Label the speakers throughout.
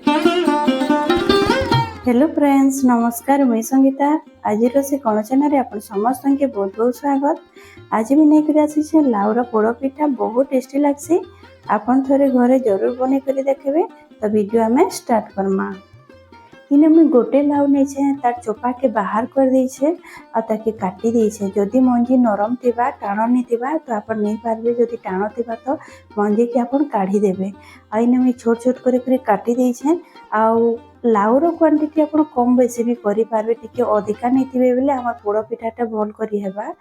Speaker 1: Hello friends, नमस्कार। मुई संगीता। आज रोसे कण चैनल आप समस्त के बहुत बहुत स्वागत। आज भी नहीं आसी लाउर पोड़ पिठा बहुत टेस्टी लगसी। आपन थोड़े घरे जरूर बने कर देखे। तो वीडियो आम स्टार्ट करमा। इने मुझे गोटे लाउ नहीं तार चोपा के बाहर कर देछे और ताके काटी देछे। जदि मंजी नरम थिबा टाण नहीं थिबा तो आप नहीं पारबे, जदि टाण थिबा तो मंजी के आप काढ़ी देबे। आ इने मुझे छोट छोट कर काटी देछे। आउ लाउर क्वांटिटी आप कम बेसी भी करि पारबे। टिके अधिका नहीं थिबे बेले हमर पोड़ पिठाटा भल करि हेबा।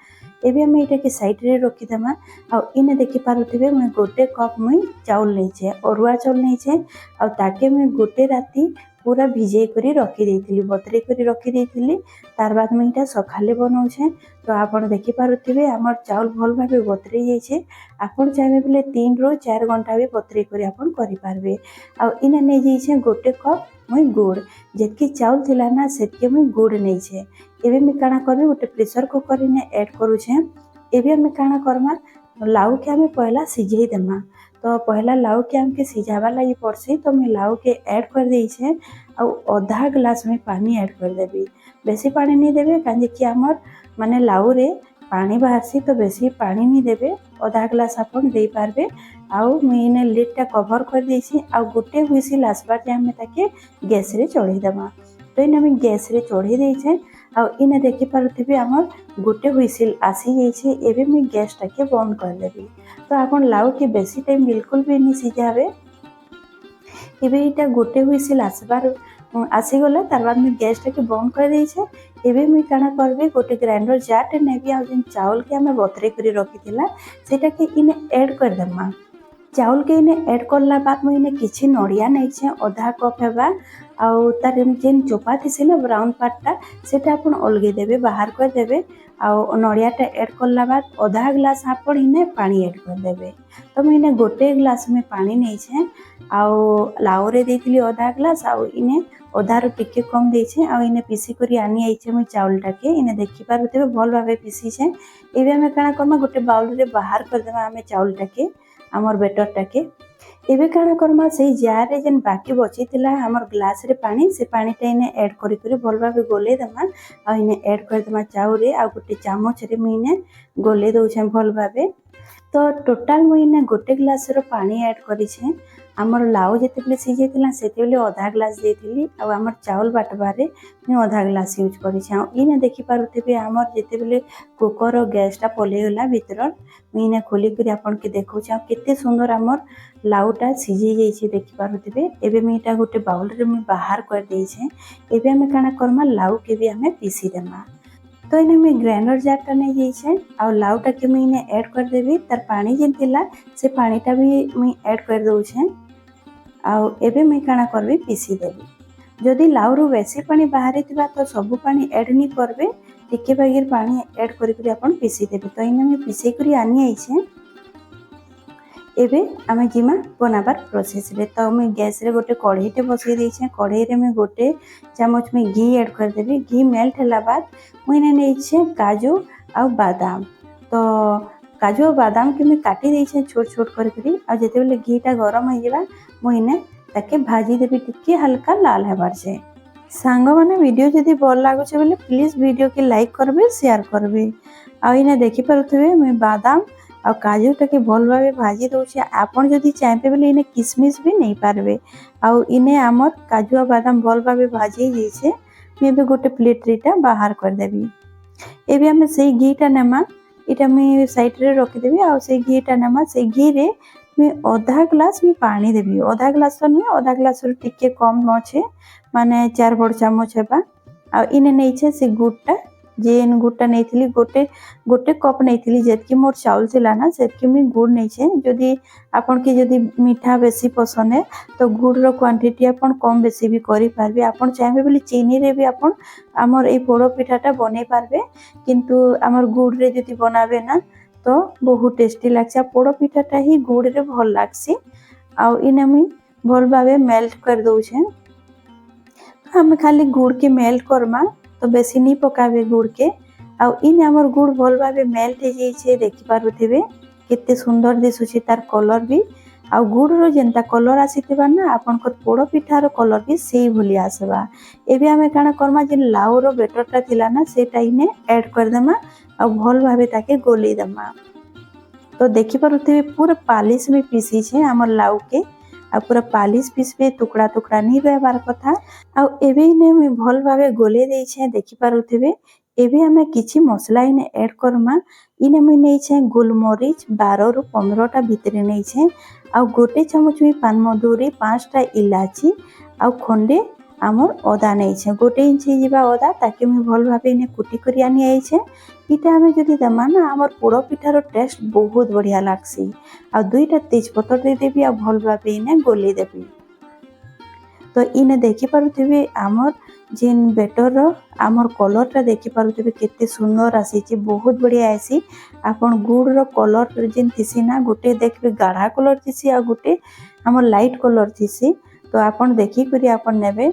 Speaker 1: एबे हम एटा के साइड रे रखि देमा। आ इने देखि पारुथिबे मुझे गोटे कप मुई चाउल नैछे, अरुआ चाउल नैछे। आ ताके मुझे गोटे राती पूरा भिजे करी रखी देइथिली, बतरे करी रखी देइथिली। तार बाद में इटा सखाले बनाउछे। तो आपण देखि पारुथिबे हमर चाउल भल भाबे बतरे जाइछे। आपण चाहे बेले 3 रो 4 घंटा भी बतरे करी आपण करि पारबे। आ इने नै जाइछे गोटे कप मुई गुड़। जेतकी चाउल थिला ना सेतके मुई गुड़ नैछे। एबे मी काना करबे गोटे प्रेशर कुकर ने ऐड करूछे। एबे हम काना करमा, लाउ के हमें पहला सिझेई देमा। तो पहला लाउ के हमके सिझावा लगी पड़सी। तो मैं लाउ के ऐड कर देइछे। आ आधा ग्लास में पानी ऐड कर देबी। बेसी पानी नहीं देबे काहे कि हमर माने लाउ रे पानी बाहरसी, तो बेसी पानी नहीं देबे। आधा ग्लास आपण दे पारबे। आउ मैं लिड कवर कर देइछी। आ गोटे हुइसिल आसबार जे हम ताके गैस रे चढ़े देमा। तो इन हम गैस रे चढ़े देइछे। आ इने देखि पारुथिबे हमर गोटे हुइसिल आसी जाइछे। एबे मैं गैस टाके बंद कर देबी। तो आपण लाउ के बेसी टाइम बिल्कुल भी नहीं सिझाबे। एबे इटा गोटे हुइसिल आसबार आसीगला। तार बाद में गैस टाके बंद कर देइछे। एबे मैं काना करबे, गोटे ग्राइंडर जार नेबी। आ जेन चावल के हमें बतरे करी रखिथिला सेटा के इने ऐड कर देमा। चाउल के इने ऐड करला बाद मुझे इने किछि नड़िया नैछे, आधा कप हेबा। आउ तार जेन चोपा थिसी ना ब्राउन पार्टटा सेटा आपण अलगे देबे, बाहर कर देबे। आउ नड़ियाटा ऐड करला बाद आधा ग्लास आपण इने पानी ऐड कर देबे। तो मुझे इने गोटे ग्लास में पानी नैछे। आउ लाउ रे देइथिली आधा ग्लास। आउ इने आधा रो टिके कम देइछे। आउ इने पीसी करी आनी आइछे मुई चाउलटा के। इने देखि पारुथिबे भल भाबे पीसी छे। एबे हमें काना करमा, गोटे बाउल रे बाहर कर देबा हमें चाउलटा के, हमर बेटरटा के। एबे काना करमा, से जार रे जेन बाकी बची थिला हमर ग्लास रे पानी, से पानीटा इने ऐड करी करी भल भाबे गोले देमा। आ इने ऐड कर देमा चाउ रे। आ गोटे चामच रे मुई इने गोले दउछे भल भाबे। तो टोटाल मुई इने गोटे ग्लास रो पानी ऐड करिछे। हमर लाउ जेतेबेले सिझे थिला सेतेबेले आधा ग्लास देइथिली। आ हमर चाउल बाटबारे मुई आधा ग्लास यूज करिछे। आ इने देखि पारुथिबे हमर जेतेबेले कुकर रो गैसटा पले गला भीतर, मुई इने खोली करी आपन के देखौछे। आ केते सुंदर हमर लाउटा सिझी जाइछे देखि पारुथिबे। एबे मुई इटा गोटे बाउल रे मुई बाहर कर देइछे। एबे हमें काना करमा, लाउ के भी हमें पीसी देमा। तो इने मुई ग्राइंडर जारटा नहीं जाइछे। आ लाउटा के मुई इने ऐड कर देबी। तार पानी जेन थिला से पानीटा भी मुई ऐड कर दउछे। आउ एबे मुई काना करबी, पीसी देबी। जदि लाउ रु बेसी पानी बाहरी थिबा तो सब पानी ऐड नहीं करबे, टिके बागिर पानी ऐड करी करी आपण पीसी देबे। तो इने मुई पीसी करी आनी आइछे। एबे आमे जिमा बनाबार प्रोसेस रे। तो मुई गैस रे गोटे कढ़ईटे बसई देइछे। कढ़ई रे मुई गोटे चामच में घी ऐड कर देबी। घी मेल्ट होला बाद मुई इने नेइछे काजू आ बादाम। तो काजू और बादाम के मैं काटी देइछे छोट छोट करी। आ जेतेबेले घीटा गरम हो जिबा मुई इने ताके भाजी देबी, टिके हल्का लाल हेबार छे। सांग माने वीडियो जदि भल लागुछे बेले प्लीज वीडियो के लाइक करबे, शेयर करबे। आ इने देखि पारुथिबे मुई बादाम आ काजूटा के भल भाबे भाजी दउछे। आपण जदि चाहेबे बेले इने किसमिस भी नहीं पारबे। आ इने हमर काजू आ बादाम भल भाबे भाजी जाइछे। मैं एबे गोटे प्लेट रीटा बाहर कर देबी। एबे हमें सेई घीटा नेमा, इटा मैं साइड रे रखी देबी। आ सेई घीटा नेमा, सेई घी रे मैं आधा ग्लास में पानी देबी। आधा ग्लास तो नहीं, आधा ग्लास रो टिके कम नछे, माने 4 बड़ चामच हेबा। आ इने नैछे से गुड़टा, जेन गुड़टा नैथिली गोटे गोटे कप नैथिली। जेतकी मोर चाउल थिला ना सेतकी मैं गुड़ नैछे। जदि आपन के जदि मीठा बेसी पसंद है तो गुड़ रो क्वांटिटी आपन कम बेसी भी करि पारबे। आपन चाहेबे बोले चीनी रे भी आपन हमर ए पोड़ो पिठाटा बनै पारबे। किंतु हमर गुड़ रे जदि बनाबे ना तो बहुत टेस्टी लागছে। पोड़ो पिठाटा ही गुड़ रे भल लागसी। आ इने मुई भल भाबे मेल्ट कर दउछे। हम खाली गुड़ के मेल्ट करमा, तो बेसी नहीं पकाबे गुड़ के। आ इन हमर गुड़ भल भाबे मेल्ट हो जाइछे। देखि पारुथिबे केते सुंदर दिसुछि तार कलर भी। आउ गुड़ जेनता कलर आसीथिबा ना आपनकर पोड़ पिठार कलर भी सेही भली आसबा। एबे आमे काना करमा जे लाउर बेटरटा थिला ना सेटा इने ऐड कर देमा आ भल भाबे ताके गोली देमा। तो देखि पारुथिबे पूरा पालिश में पीसी छे हमर लाउ के आ पूरा पालिश पीसबे टुकड़ा टुकड़ा नहीं रहबार कथा। आ एबे इने मैं भल भाबे गोले देई छे देखि पारुथिबे। एबे हमें किछि मसला इने ऐड करमा। इने मैं नहीं छे गोलमरीच 12 रु 15 टा भीतरे नहीं छे आ गोटे चामच में पान मधुरी 5 टा इलाची आ खंडे आमर अदा नहीं छे गोटे इंची जीवा अदा ताकि मैं भल भाबे इने कुटी करी आनी आई छे। इटा हमें जदि देमा ना आमर पोड़ पिठार टेस्ट बहुत बढ़िया लागसी। आ 2टा तेजपत्र दे देबी आ भल भाबे इने गोली देबी। तो इने देखि पारुथिबे आमर जेन बेटर आमर कलरटा देखि पारुथिबे केते सुंदर आसी बहुत बढ़िया आसी। आपन गुड़ रो कलर जेन थिसी ना गोटे देखबे गाढ़ा कलर थिसी आ गोटे आमर लाइट कलर थिसी। तो आपन देखि करी आपन नेबे।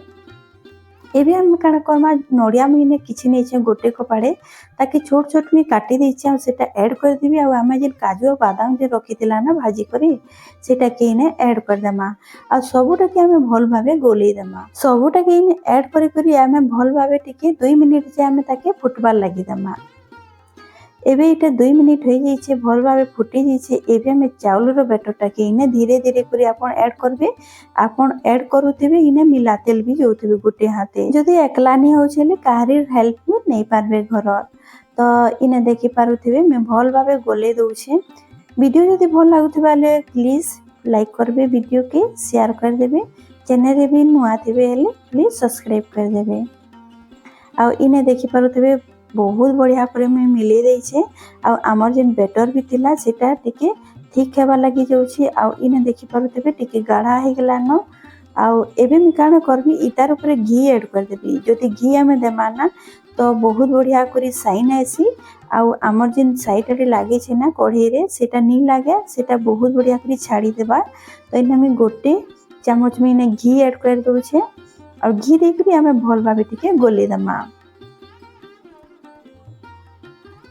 Speaker 1: एबे हम काना करमा नडिया महीने किछि नै छै गोटे कपाड़े ताकि छोट छोट में काटी दै छै सेटा ऐड कर दिबी। आ हमें जे काजू बादाम जे रखितिला ना भाजी करी सेटा के इने ऐड कर देमा आ सबुटा के हमें भल भाबे गोली देमा। सबुटा के इने ऐड करी करी हमें भल भाबे टिके 2 मिनिट जे हमें ताके फुटबार लागि देमा। एबे इटा 2 मिनिट हो जाइए भल भाव फुटी जाइए। एबे हमें चाउल रो बेटरटा के इने धीरे धीरे करी आपन ऐड करबे। आपन ऐड करूथिबे इने मिलातेल भी जोथिबे गोटे हाथे जदि एकला नहीं होछले काहारी हेल्प भी नहीं पारबे घर। तो इने देखि पारुथिबे मैं भल भाव गोले दउछे। वीडियो जदि भल लागुथिबा ले प्लीज लाइक करबे वीडियो के शेयर कर देबे। चैनल रे भी नुआ थिबे हेले प्लीज सब्सक्राइब कर देबे। आ इने देखि पारुथिबे बहुत बढ़िया पर मैं मिले दे छे। आ हमर जेन बेटर भी थिला सेटा टिके ठीक हेबा लागि जाउछि। आ इने देखि पारुथिबे टिके गाढ़ा हे गेला न। आ एबे मैं काना करबी इतार ऊपर घी ऐड कर देबी। जदि घी हमें देमा ना तो बहुत बढ़िया करी साइन आसी। आ हमर जेन साइड रे लागे छे ना कढ़ाई रे सेटा नहीं लागे सेटा बहुत बढ़िया करी छाड़ी देबा। तो इने मैं गोटे चामच में इने घी ऐड कर दउ छे और घी दे करी हमें भल भाबे टिके गोली देमा।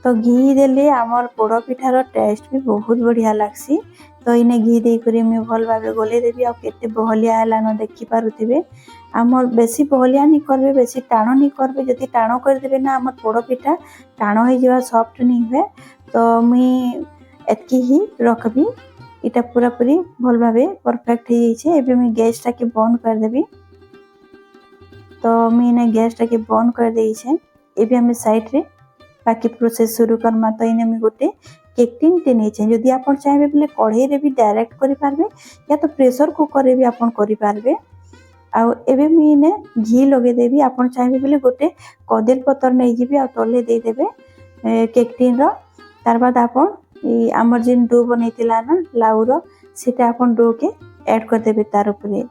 Speaker 1: तो घी देले आमर पोड़ पिठार टेस्ट भी बहुत बढ़िया लागसी। तो इने घी दे करी मैं भल भाबे गोले देबी। आ केते बहलिया हैला न देखि पारुथिबे। आमर बेसी बहलिया नहीं करबे बेसी टाणो नहीं करबे। जदि टाणो कर देबे ना आमर पोड़ पिठा टाणो हो जावा सॉफ्ट नहीं हुए। तो मैं एतकी ही रखबी। इटा पूरा पूरी भल भाबे परफेक्ट हो जाइए। एबे मैं गैस टा के बंद कर देबी। तो मैं इने गैस टा के बंद कर देई छे। एबे हम साइड रे बाकी प्रोसेस शुरू करमा। तो इने मैं गोटे केक टिन टे नहीं छे। जदि आपन चाहेबे बोले कढ़ाई रे भी डायरेक्ट करि पारबे या तो प्रेशर कुकर रे भी आपन करि पारबे। आ एबे मैं इने घी लगे देबी। आपन चाहेबे बोले गोटे कदल पत्तर नै जिबे आ तले दे देबे केक टिन रो। तार बाद आपन ई हमर जेन डो बनैतिला ना लाउ रो सेटा आपन डो के ऐड कर देबे तार ऊपर।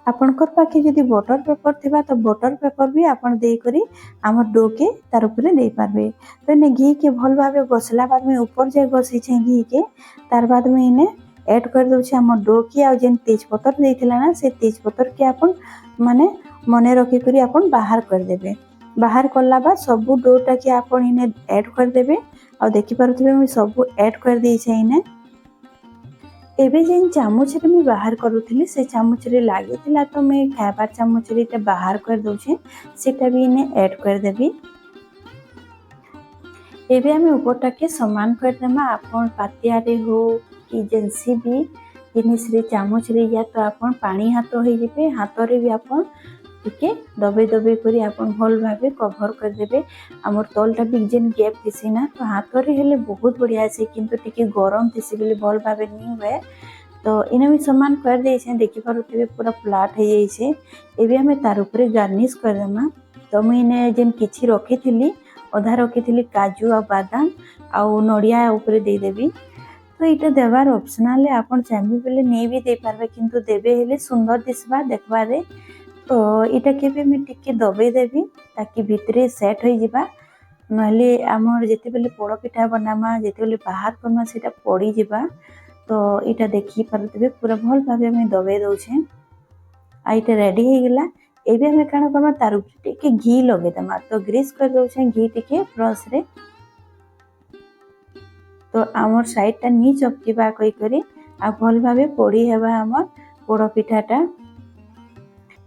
Speaker 1: आपनकर पाखे जदि बटर पेपर थिबा तो बटर पेपर भी आपन दे करी हमर डो के तार ऊपर दे पारबे। तो इने घी के भल भाबे गसला बाद में ऊपर जे गसी छे घी के तार बाद में इने ऐड कर दउ छे हमर डो के। आ जेन तेजपत्र देथिला ना से तेजपत्र के आपन माने मने रखी करी आपन बाहर कर देबे। बाहर करला बाद सब डोटा के आपन इने ऐड कर देबे। आ देखि पारुथिबे मैं सब ऐड कर देई छे इने। एबे जेन चामच रे मैं बाहर करूथिली से चामच रे लागिथिला तो मैं खाबार चामच रे इटा बाहर कर दउछे सेटा भी इने ऐड कर देबी। एबे हमें ऊपरटा के समान कर देमा। आपन पातिया रे हो कि जेंसी भी जिनिस रे चामच रे या तो आपन पानी हाथ हो जिबे हाथ रे भी आपन टिके दबे दबे करी आपन भल भाबे कवर कर देबे। हमर तलटा भी जेन गैप थिसी ना तो हाथ रे हेले बहुत बढ़िया से किंतु टिके गरम थिसी बोले भल भाबे नहीं हुए। तो इने भी समान कर दे छे देखि पारुथिबे पूरा फ्लैट हो जाई छे। एबे हमें तार ऊपर गार्निश कर देमा। तो मैं इने जेन किछि रखिथिली अधा रखिथिली काजू आ बादाम आ नडिया ऊपर दे देबी। तो इटा देवार ऑप्शनल है आपन चाहबे बोले नहीं भी दे पारबे किंतु देबे हेले सुंदर दिसबा देखबा रे। तो इटा के भी मैं टिके दबे देबी ताकि भितरे सेट हो जिबा। नहले आमर जेते बेले पोड़ पिठा बनामा जेते बेले बाहर करमा सेटा पड़ी जिबा। तो इटा देखि पारुथिबे पूरा भल भाबे मैं दबे दउछे। आ इटा रेडी हो गेला। एबे हमें काना करमा तार ऊपर टिके घी लगे देमा। तो ग्रीस कर दउछे घी टिके ब्रश रे। तो आमर साइड टा नी चपकीबा कई करी आ भल भाव पोड़ी हेबा हमर पोड़ पिठाटा।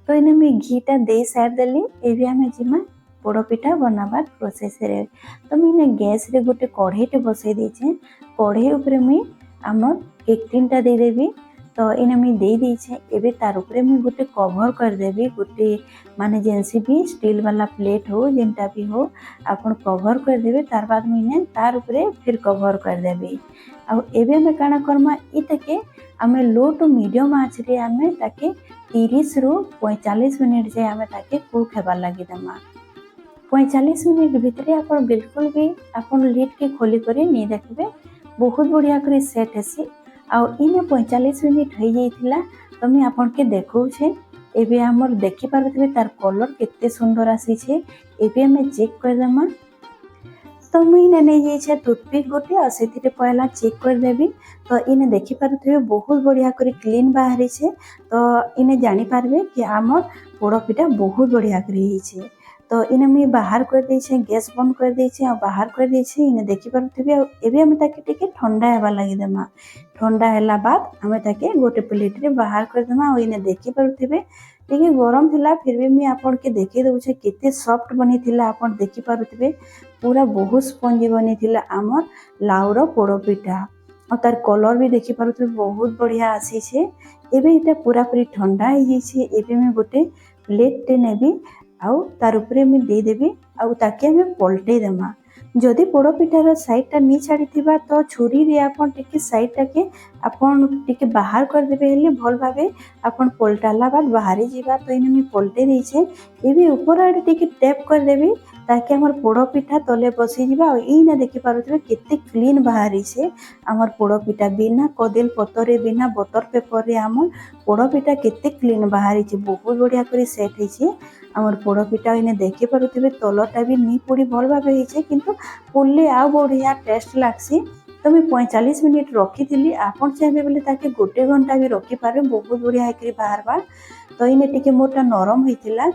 Speaker 1: तो इने मैं घीटा दे सारिदेली एवं आम जीमा पोड़ पिठा बनाबार प्रोसेस रे। तो मुझे गैस रे गोटे कढ़ईटे बसई देछे। कढ़ई उपरे मुई आमर केक टिनटा देदेवी। तो इने मुई दे देछे एबे तार उपरे मुई गोटे कवर कर देबी। गोटे माने जेनसी भी स्टील वाला प्लेट हो जेनटा भी हो आपण कवर कर देबे। तार बाद मुई तार उपरे फिर कवर कर देबी। आ एबे हमें काना करमा इटाके आमे लो टू मीडियम आंच रे आमे ताके 30 रु 45 मिनिट जे आमे ताके कुक हेबार लागि देमा। 45 मिनिट भितरे आपण बिल्कुल भी आपण लिड के खोली करे नहीं देखबे बहुत बढ़िया करे सेट हेसी। आ इने 45 मिनिट हो जाइथिला तो मैं आपण के देखौ छे। एबे हमर देखि पारथबे तार कलर केते सुंदर आसी छे। एबे हमें चेक कर देमा। तो मुझे नहीं जाइए टूथपिक गोटे और से पहला चेक कर देबी। तो इने देखि पारुथिबे बहुत बढ़िया कर क्लीन बाहरी छे। तो इने जानी पारबे कि आमर पोड़ पिठा बहुत बढ़िया कर छे। तो इने मुझे बाहर कर देछे गैस बंद कर देछे और बाहर कर देछे। इने देखि पारुथिबे एबे हम ताके टिके ठंडा हेबा लागि देमा। ठंडा हैला बाद हमें ताके गोटे प्लेट रे बाहर कर देमा। और इने देखि पारुथिबे टिके गरम थिला फिर भी मैं आपन के देखि दउछे केते सॉफ्ट बनी थिला। आपन देखि पारुथिबे पूरा बहुत स्पंजी बनी थिला आमर लाउर पोड़ पिठा। और तार कलर भी देखि पारुथिबे बहुत बढ़िया आसी छे। एबे इटा पूरा पूरी ठंडा हो जाई छे। एबे मैं गोटे प्लेट टे नेबी आउ तार उपरे मैं दे देबी आउ ताके हमें पलटै देमा। जदि पोड़ पिठार साइडटा नहीं छाड़ी तो छुरी रे आपन टिके साइडटा के आपन टिके बाहर कर देबे हेले भल भाबे आपन पलटाला बाद बाहर जीवा। तो इने मैं पलटे देछे। एबे ऊपर आड़े टिके टैप कर देबी ताकि हमर पोड़ पिठा तले बसी जीवा। और इना देखि पारुथिबे केते क्लीन बाहरी छे हमर पोड़ पिठा बिना कदेल पतरे बिना बटर पेपर रे हमर पोड़ पिठा केते क्लीन बाहरी छे। बहुत बढ़िया करे सेट हे छे हमर पोड़ पिठा। इने देखि पारुथिबे तलटा भी नी पोड़ी भल भाबे हे छे किंतु पुल्ले आ बढ़िया टेस्ट लागसी। तो मैं 45 मिनिट रखी थी। आपन चाहे बोले ताके गोटे घंटा भी रखी पारे बहुत बढ़िया है बाहर बार। तो इने टिके मोटा नरम होइथिला।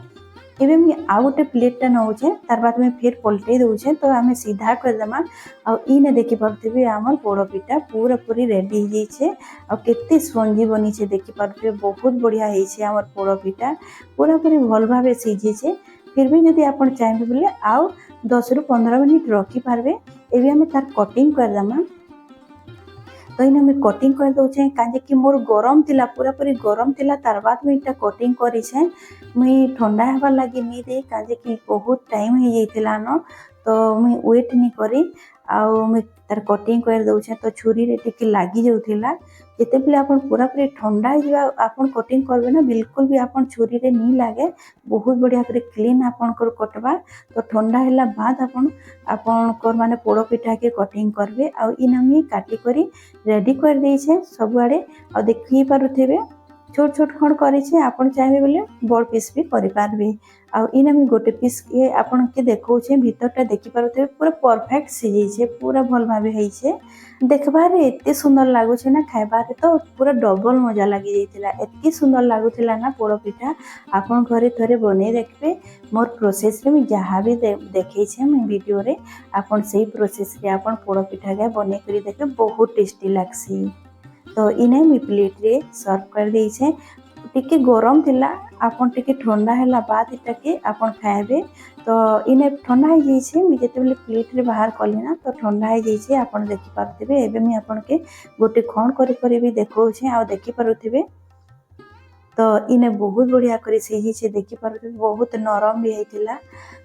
Speaker 1: एबे मैं आ गोटे प्लेटटा नौछे तार बाद में फिर पलटे दउछे। तो आमे सीधा कर देमा। आ इने देखि पारथिबे हमर पोड़ पिठा पूरा पूरी रेडी हो जाई छे। आ केते स्पंजी बनी छे देखि पारथिबे बहुत बढ़िया हे छे हमर पोड़ पिठा पूरा पूरी भल भाबे सिझी छे। फिर भी यदि आपन चाहे बोले आउ 10 रु 15 मिनिट रखी पारबे। एबे हमें तार कटिंग कर देमा। तो इने मैं कटिंग कर दउछे काजे कि मोर गरम थिला पूरा पूरी गरम थिला। तार बाद में इटा कटिंग करी छे मुई ठंडा हेबा लागि नी दे काजे कि बहुत टाइम हो जाइथिला न। तो मुई वेट नी करी आउ मैं तार कटिंग कर दउछे। तो छुरी रे टिके लागी जाउथिला जेते बेले आपन पूरा पूरी ठंडा हो जावा आपन कटिंग करबे ना बिल्कुल भी आपन छुरी रे नी लागे बहुत बढ़िया करे क्लीन आपन कर कटबा। तो ठंडा हैला बाद आपन कर माने पोड़ पिठा के कटिंग करबे। आ इना मी काटी करी रेडी कर देई छे सब आड़े। आ देखि पारुथिबे छोट छोट खंड करी छे आपन चाहे बोले बड़ पीस भी करि पारबे। आ इना मी गोटे पीस के आपन के देखौ छे भीतरटा देखि पारुथिबे पूरा परफेक्ट सिझी छे पूरा भल भाबे हेई छे। देखबारे एते सुंदर लागु छे ना खाइबारे तो पूरा डबल मजा लागि जाइथिला। एते सुंदर लागुथिला ना पोड़ पिठा आपन घरे थरे बने देखबे। मोर प्रोसेस रे मैं जहाँ भी देखै छे मैं वीडियो रे आपन सेही प्रोसेस रे आपन पोड़ पिठा के बने करी देखबे बहुत टेस्टी लागसी। तो इने मी प्लेट रे सर्व कर देई छे। टिके गरम थिला आपन टिके ठंडा हैला बाद इटा के आपन खाइबे। तो इने ठंडा हो जाई छे मी जेते बेले प्लेट रे बाहर कली ना तो ठंडा हो जाई छे आपन देखि पारथिबे। एबे मी आपन के गोटे खंड करी भी देखौ छे आ देखि पारथिबे। तो इने बहुत बढ़िया करे सिझी छे देखि पारथिबे बहुत नरम भी हेतिला।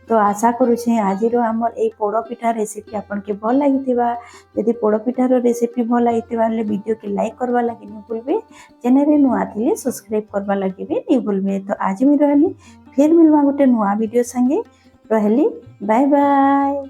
Speaker 1: तो आशा करूछे आजिरो हमर ए पोड़ पिठा रेसिपी आपन के भल लागिथिबा। यदि पोड़ पिठार रेसिपी भल लागिथिबा ले वीडियो के लाइक करबा लागि नि भूलबे। चैनल रे नुआ थिले सब्सक्राइब करबा लागि भी नि भूलबे। तो आज मी रहली फिर मिलवा गोटे नुआ वीडियो संगे रहली बाय बाय।